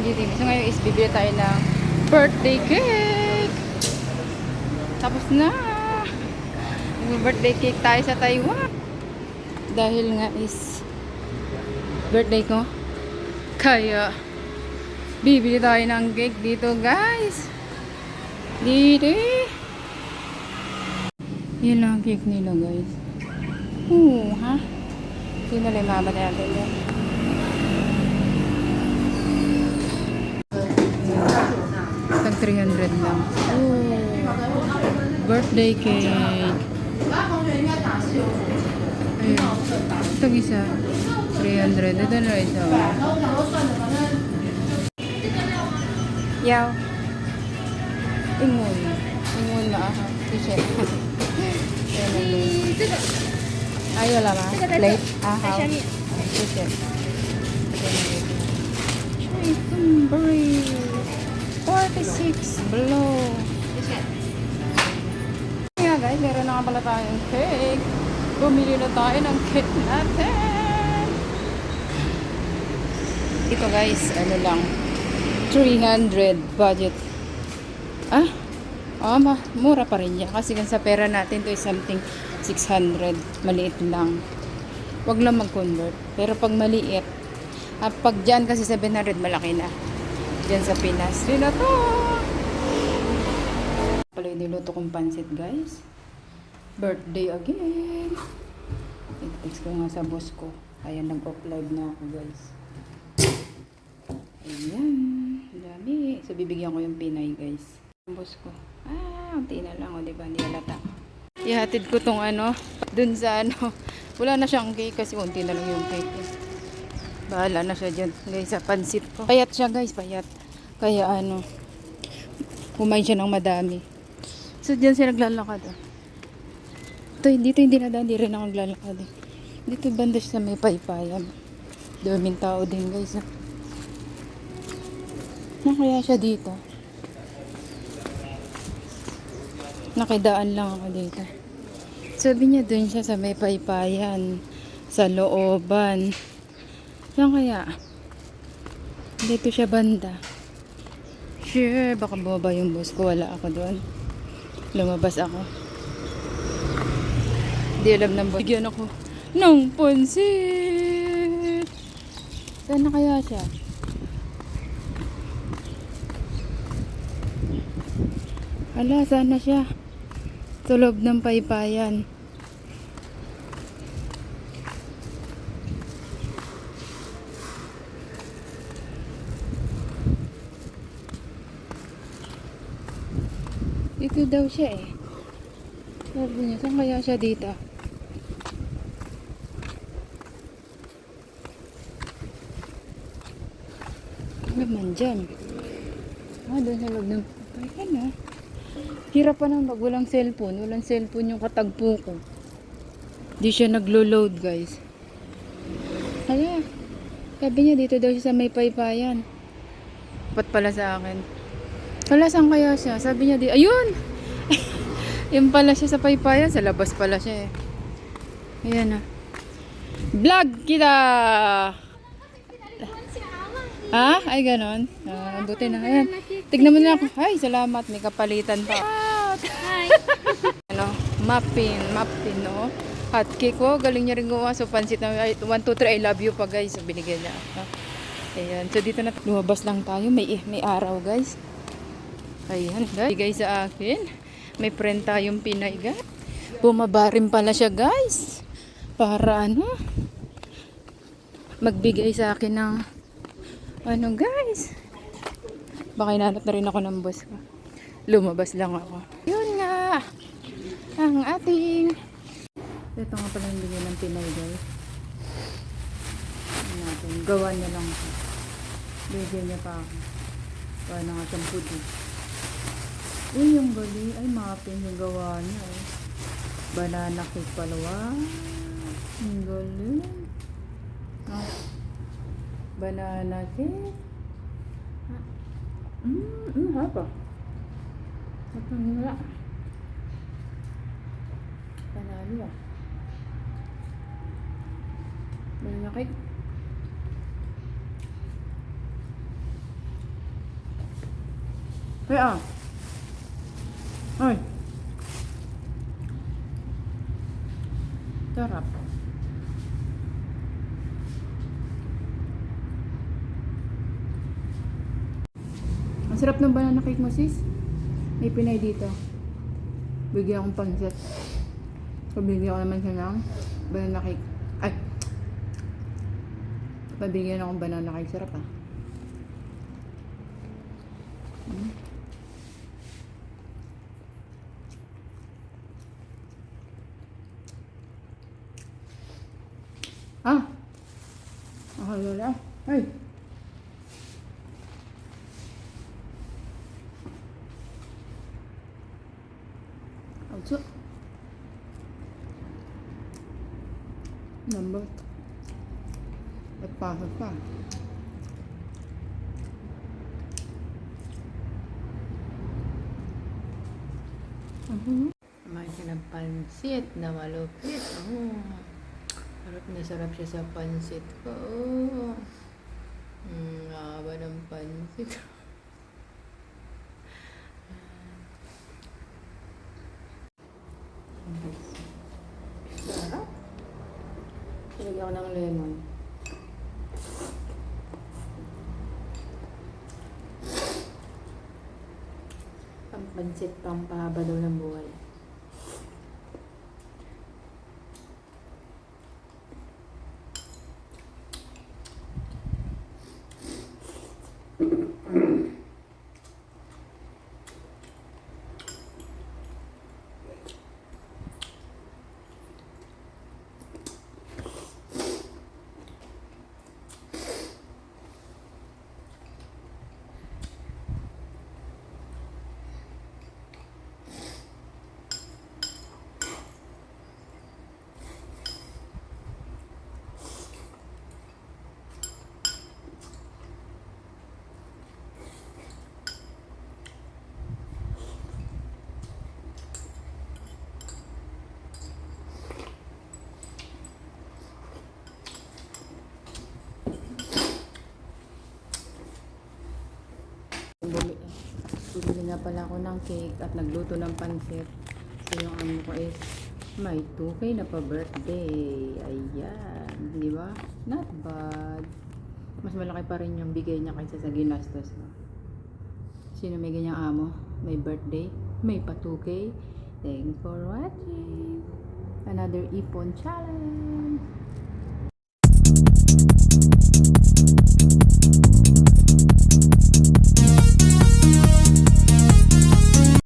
GTV. So ngayon is bibili tayo ng birthday cake. Tapos na. Birthday cake tayo sa Taiwan. Dahil nga is birthday ko. Kaya bibili tayo ng cake dito, guys. Dito. Yan lang cake nila, guys. Ha? Sino lang mama natin yan? Tag 300 lang. Birthday cake. Ayun. Itong isa. 300. Ito na isa. Yaw. Ingon. Ingon na aha. T-shirt. Ayo lah ma. Plate. Aha. T-shirt. Strawberry. 46 below. Kaya guys, meron na nga pala tayong cake. Bumili na tayo ng cake natin. Ito guys, ano lang, 300 budget. Mura pa rin yan. Kasi sa pera natin to is something 600. Maliit lang. Wag lang mag-convert. Pero pag maliit, pag dyan kasi 700, malaki na. Dyan sa Pinas. Yun na to. Pala yung niluto kong pansit, guys. Birthday again. I-text ko nga sa boss ko. Ayan, nag-off live na ako, guys. Ayan. Dami. So, bibigyan ko yung Pinay, guys. Yung boss ko. Unti na lang, o, diba? Hindi halata. Ihatid ko tong dun sa wala na siyang cake kasi unti na lang yung cake. Bahala na siya dyan, guys, sa pansit ko. Payat siya, guys, payat. Kaya kumain siya ng madami. So, dyan siya naglalakad. Dito hindi na di rin ako naglalakad. Dito banda siya sa may paypayan. Daming tao din, guys. Kaya siya dito. Nakidaan lang ako dito. Sabi niya dun siya sa may paypayan. Sa looban. Saan kaya? Dito siya banda. Sure, baka bumaba yung boss ko. Wala ako doon. Lumabas ako. Hindi alam ng boss. Bigyan ako ng pansit. Saan na kaya siya? Hala, saan na siya? Sa loob ng paypayan. Dito daw siya eh. Sabi niya, saan kaya siya dito? Ano naman dyan? Doon sa loob ng paypayan. Hirap pa naman pag walang cellphone. Walang cellphone yung katagpo ko. Di siya naglo-load, guys. Hala. Sabi niya dito daw siya sa may paypayan. Dapat pala sa akin. Hala, saan kaya siya? Sabi niya di, ayun! Yung pala siya sa paypayan. Sa labas pala siya eh. Ayan na. Vlog kita! Ay ganon. Buti na. Ayan. Tignan mo na ako. Ay, salamat. May kapalitan pa. Hi! Muffin, no? Hot cake, galing niya rin gawa. So, pansit na, 1, 2, 3, I love you pa, guys. So, binigyan niya. Ayan. So, dito na, lumabas lang tayo. May araw, guys. Ayan, guys. Bigay sa akin. May friend tayong Pinay, guys. Bumaba rin pala siya, guys. Para, magbigay sa akin ng, guys. Baka inanap na rin ako ng boss ko. Lumabas lang ako. Yun nga. Ang ating. Ito nga pala yung bigyan ng Pinay, guys. Gawa niya lang ako. Bigyan niya pa ako. Gawa na nga siyang puti. Uy, yung gali. Ay, muffin yung gawa niya. Banana cake pala. Wow. Ang galing. Banana cake. Haba. Matang nila. Panalo ah. Banana cake. Kaya, ay, sarap. Ang sarap ng banana cake mo, sis. May Pinay dito. Bigyan akong pansit. Pabigyan ko naman siya ng banana cake. Ay! Pabigyan akong banana cake. Sarap ah. Ah! Ako lala. Ay! Auto. Number. At pasok pa. Kumain siya ng pansit na malupit. Oh. Sarap siya sa pansit ko. Oh. Haba ng pansit. Sarap. Silagyan ko ng lemon. Pampansit, pampahaba daw ng buhay. Bumili nga pala ako ng cake at nagluto ng pansit. So yung ano ko is may 2K na pa birthday. Ayan, di ba? Not bad. Mas malaki pa rin yung bigay niya kaysa sa ginastos mo. Sino may ganyang amo? May birthday? May pa 2K? Thanks for watching. Another Ipon challenge.